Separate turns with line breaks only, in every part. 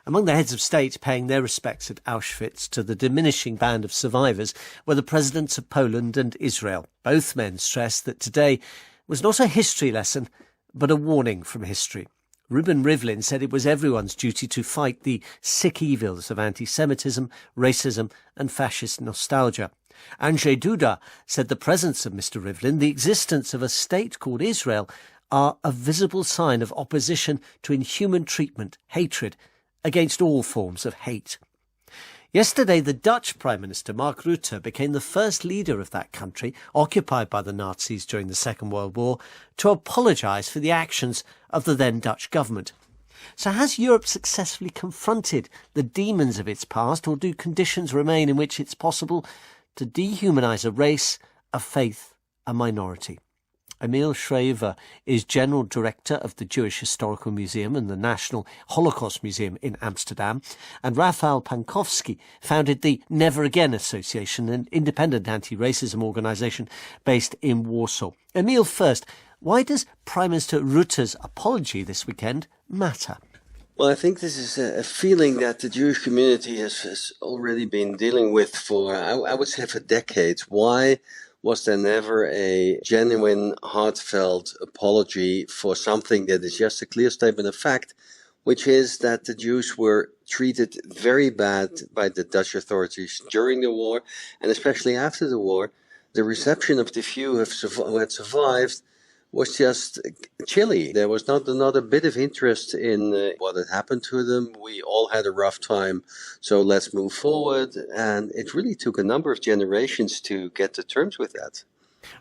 Among the heads of state paying their respects at Auschwitz to the diminishing band of survivors were the presidents of Poland and Israel. Both men stressed that today was not a history lesson, but a warning from history. Ruben Rivlin said it was everyone's duty to fight the sick evils of anti-Semitism, racism and fascist nostalgia. Andrzej Duda said the presence of Mr. Rivlin, the existence of a state called Israel, are a visible sign of opposition to inhuman treatment, hatred, against all forms of hate. Yesterday, the Dutch Prime Minister Mark Rutte became the first leader of that country, occupied by the Nazis during the Second World War, to apologise for the actions of the then Dutch government. So has Europe successfully confronted the demons of its past, or do conditions remain in which it's possible to dehumanise a race, a faith, a minority? Emile Schrijver is General Director of the Jewish Historical Museum and the National Holocaust Museum in Amsterdam, and Rafal Pankowski founded the Never Again Association, an independent anti-racism organisation based in Warsaw. Emile, first, why does Prime Minister Rutte's apology this weekend matter?
Well, I think this is a feeling that the Jewish community has already been dealing with for, I would say, for decades. Why was there never a genuine, heartfelt apology for something that is just a clear statement of fact, which is that the Jews were treated very bad by the Dutch authorities during the war, and especially after the war? The reception of the few who had survived was just chilly. There was not a bit of interest in what had happened to them. We all had a rough time, so let's move forward. And it really took a number of generations to get to terms with that.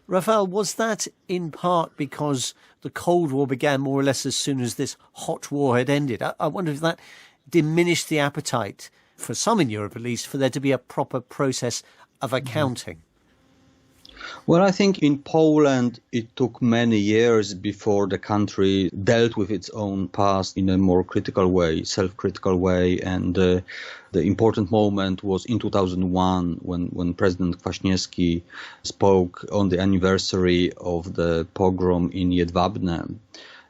Rafal, was that in part because the Cold War began more or less as soon as this hot war had ended? I wonder if that diminished the appetite, for some in Europe at least, for there to be a proper process of accounting.
Well, I think in Poland it took many years before the country dealt with its own past in a more critical way, self-critical way. And the important moment was in 2001 when President Kwaśniewski spoke on the anniversary of the pogrom in Jedwabne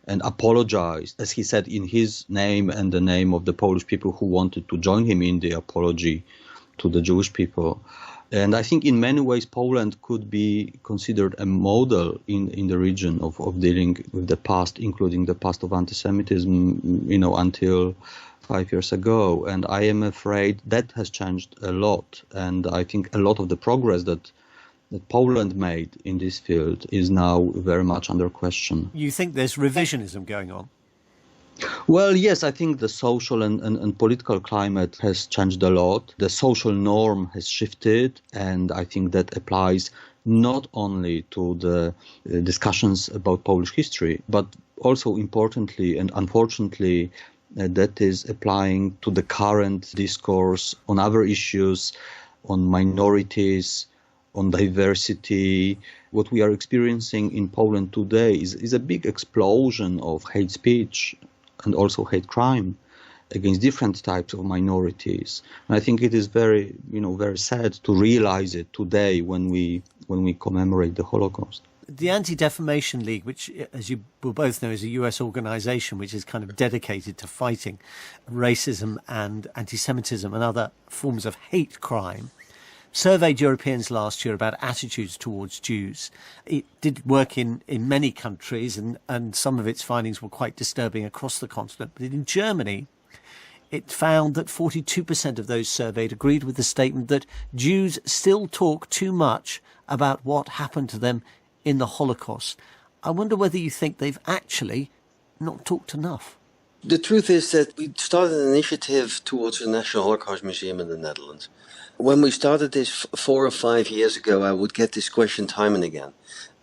and apologized, as he said, in his name and the name of the Polish people who wanted to join him in the apology to the Jewish people. And I think in many ways Poland could be considered a model in the region of dealing with the past, including the past of anti-Semitism, until 5 years ago. And I am afraid that has changed a lot. And I think a lot of the progress that Poland made in this field is now very much under question.
You think there's revisionism going on?
Well, yes, I think the social and political climate has changed a lot. The social norm has shifted, and I think that applies not only to the discussions about Polish history, but also importantly and unfortunately, that is applying to the current discourse on other issues, on minorities, on diversity. What we are experiencing in Poland today is a big explosion of hate speech and also hate crime against different types of minorities. And I think it is very sad to realize it today when we commemorate the Holocaust.
The Anti-Defamation League, which, as you will both know, is a US organisation which is kind of dedicated to fighting racism and anti-Semitism and other forms of hate crime, surveyed Europeans last year about attitudes towards Jews. It did work in many countries, and some of its findings were quite disturbing across the continent. But in Germany, it found that 42% of those surveyed agreed with the statement that Jews still talk too much about what happened to them in the Holocaust. I wonder whether you think they've actually not talked enough.
The truth is that we started an initiative towards the National Holocaust Museum in the Netherlands. When we started this 4 or 5 years ago, I would get this question time and again.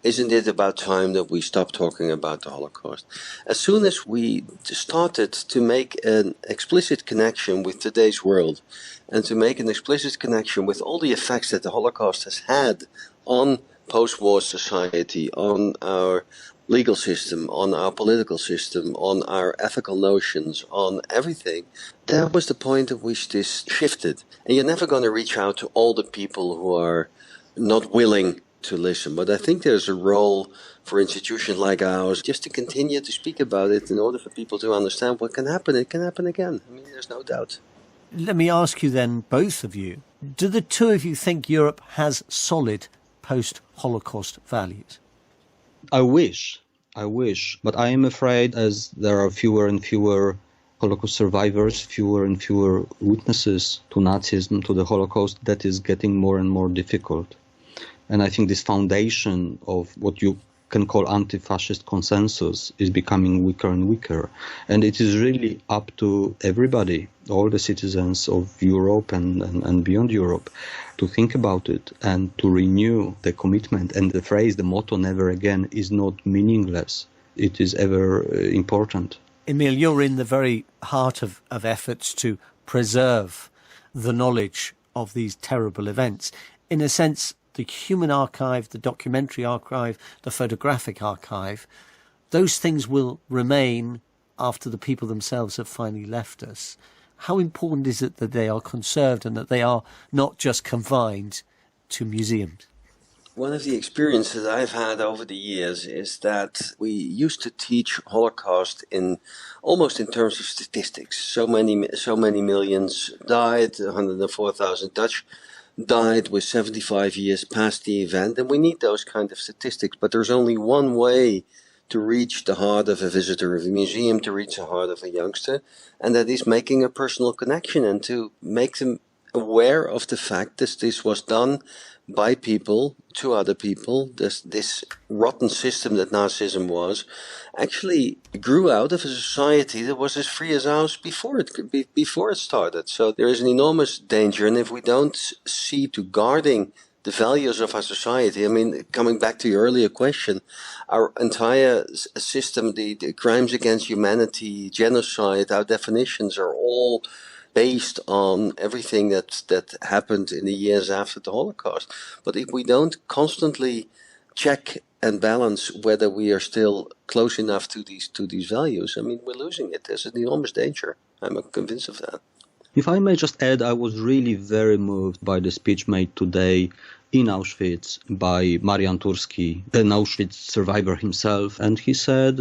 Isn't it about time that we stop talking about the Holocaust? As soon as we started to make an explicit connection with today's world and to make an explicit connection with all the effects that the Holocaust has had on post-war society, on our legal system, on our political system, on our ethical notions, on everything, that was the point at which this shifted. And you're never going to reach out to all the people who are not willing to listen. But I think there's a role for institutions like ours just to continue to speak about it in order for people to understand what can happen. It can happen again. I mean, there's no doubt.
Let me ask you then, both of you, do the two of you think Europe has solid post-Holocaust values?
I wish, but I am afraid as there are fewer and fewer Holocaust survivors, fewer and fewer witnesses to Nazism, to the Holocaust, that is getting more and more difficult. And I think this foundation of what you can call Antifascist Consensus is becoming weaker and weaker. And it is really up to everybody, all the citizens of Europe and beyond Europe, to think about it and to renew the commitment. And the phrase, the motto, never again, is not meaningless. It is ever important.
Emile, you're in the very heart of efforts to preserve the knowledge of these terrible events. In a sense, the human archive, the documentary archive, the photographic archive, those things will remain after the people themselves have finally left us. How important is it that they are conserved and that they are not just confined to museums?
One of the experiences I've had over the years is that we used to teach Holocaust almost in terms of statistics. So many millions died, 104,000 Dutch died with 75 years past the event, and we need those kind of statistics. But there's only one way to reach the heart of a visitor of a museum, to reach the heart of a youngster, and that is making a personal connection and to make them aware of the fact that this was done by people to other people. This rotten system that Nazism was actually grew out of a society that was as free as ours before it started. So there is an enormous danger, and if we don't see to guarding the values of our society, I mean, coming back to your earlier question, our entire system, the crimes against humanity, genocide, our definitions are all based on everything that happened in the years after the Holocaust. But if we don't constantly check and balance whether we are still close enough to these values, I mean, we're losing it. There's an enormous danger. I'm convinced of that.
If I may just add, I was really very moved by the speech made today in Auschwitz by Marian Turski, an Auschwitz survivor himself. And he said,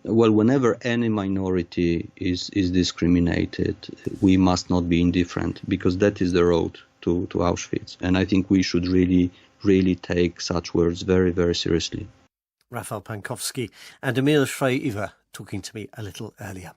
well, whenever any minority is discriminated, we must not be indifferent, because that is the road to Auschwitz. And I think we should really, really take such words very, very seriously.
Rafal Pankowski and Emile Schrijver talking to me a little earlier.